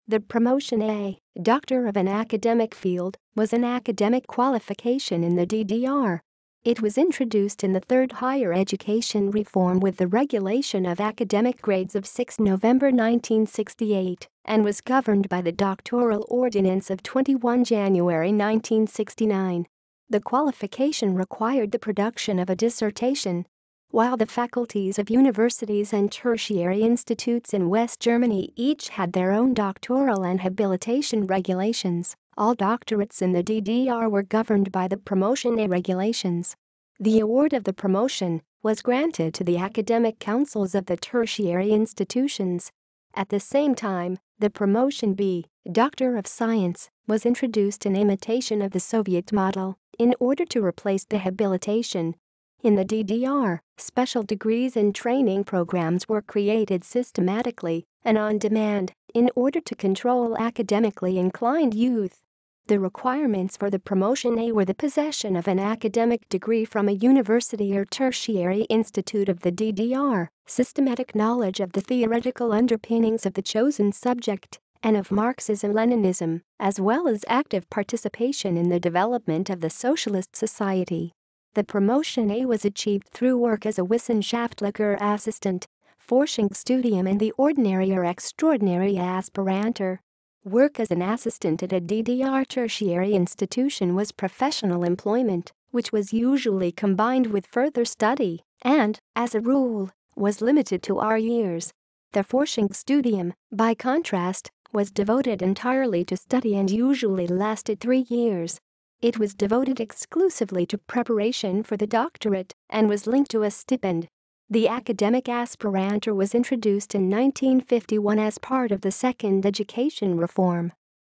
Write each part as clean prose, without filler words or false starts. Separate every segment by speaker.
Speaker 1: The promotion A, Doctor of an academic field, was an academic qualification in the DDR. It was introduced in the Third Higher Education Reform with the regulation of academic grades of 6 November 1968 and was governed by the doctoral ordinance of 21 January 1969. The qualification required the production of a dissertation. While the faculties of universities and tertiary institutes in West Germany each had their own doctoral and habilitation regulations, all doctorates in the DDR were governed by the Promotion A regulations. The award of the promotion was granted to the academic councils of the tertiary institutions. At the same time, the Promotion B, Doctor of Science, was introduced in imitation of the Soviet model in order to replace the habilitation. In the DDR, special degrees and training programs were created systematically and on demand in order to control academically inclined youth. The requirements for the Promotion A were the possession of an academic degree from a university or tertiary institute of the DDR, systematic knowledge of the theoretical underpinnings of the chosen subject, and of Marxism-Leninism, as well as active participation in the development of the socialist society. The Promotion A was achieved through work as a Wissenschaftlicher Assistent, Forschungsstudium, and the ordinary or extraordinary Aspirantur. Work as an assistant at a DDR tertiary institution was professional employment, which was usually combined with further study and, as a rule, was limited to years. The Forschungsstudium, by contrast, was devoted entirely to study and usually lasted 3 years. It was devoted exclusively to preparation for the doctorate and was linked to a stipend. The academic Aspirantur was introduced in 1951 as part of the second education reform.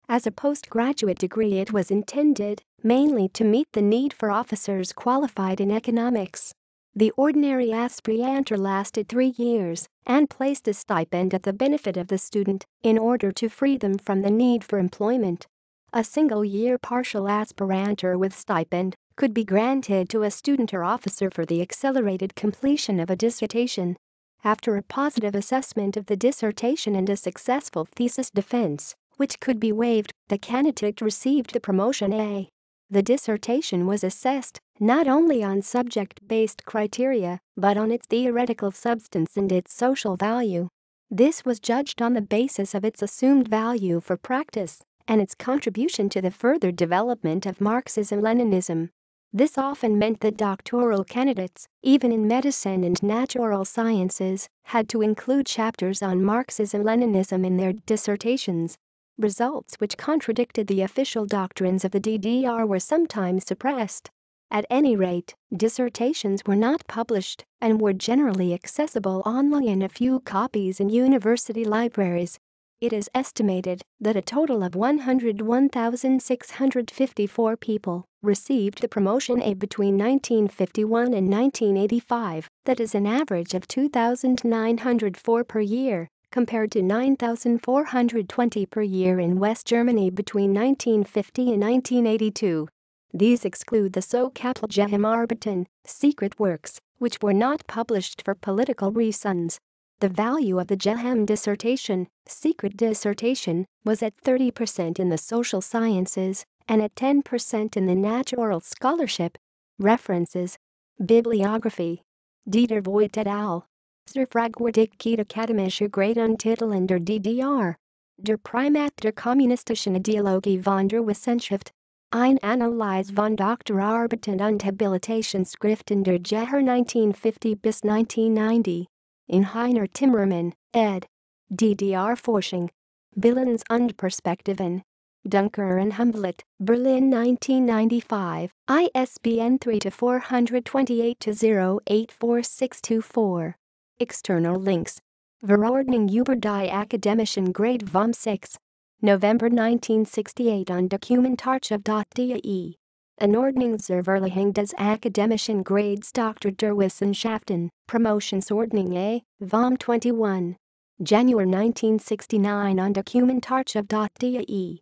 Speaker 1: As a postgraduate degree, it was intended mainly to meet the need for officers qualified in economics. The ordinary Aspriantur lasted 3 years and placed a stipend at the benefit of the student in order to free them from the need for employment. A single-year partial Aspirantur with stipend could be granted to a student or officer for the accelerated completion of a dissertation. After a positive assessment of the dissertation and a successful thesis defense, which could be waived, the candidate received the Promotion A. The dissertation was assessed not only on subject-based criteria, but on its theoretical substance and its social value. This was judged on the basis of its assumed value for practice and its contribution to the further development of Marxism-Leninism. This often meant that doctoral candidates, even in medicine and natural sciences, had to include chapters on Marxism-Leninism in their dissertations. Results which contradicted the official doctrines of the DDR were sometimes suppressed. At any rate, dissertations were not published and were generally accessible online in a few copies in university libraries. It is estimated that a total of 101,654 people received the Promotion A between 1951 and 1985, that is an average of 2,904 per year, compared to 9,420 per year in West Germany between 1950 and 1982. These exclude the so-called Geheimarbeiten, secret works, which were not published for political reasons. The value of the Geheim dissertation, secret dissertation, was at 30% in the social sciences and at 10% in the natural scholarship. References. Bibliography. Dieter Voigt et al. Der Fragwürdigkeit akademischer Grade-Titel in der DDR. Der Primat der kommunistischen Ideologie von der Wissenschaft. Eine Analyse von Doktorarbeiten und Habilitationsschriften der Jahre 1950 bis 1990. In Heiner Timmermann, ed. DDR-Forschung. Bilanz und Perspektiven. Dunker and Humboldt, Berlin 1995, ISBN 3-428-084624. External links. Verordnung über die akademischen Grade vom 6. November 1968 on Dokumentarchiv.de. Anordnung zur Verleihung des akademischen Grades Dr. der Wissenschaften, Promotionsordnung A, vom 21. January 1969 on Dokumentarchiv.de.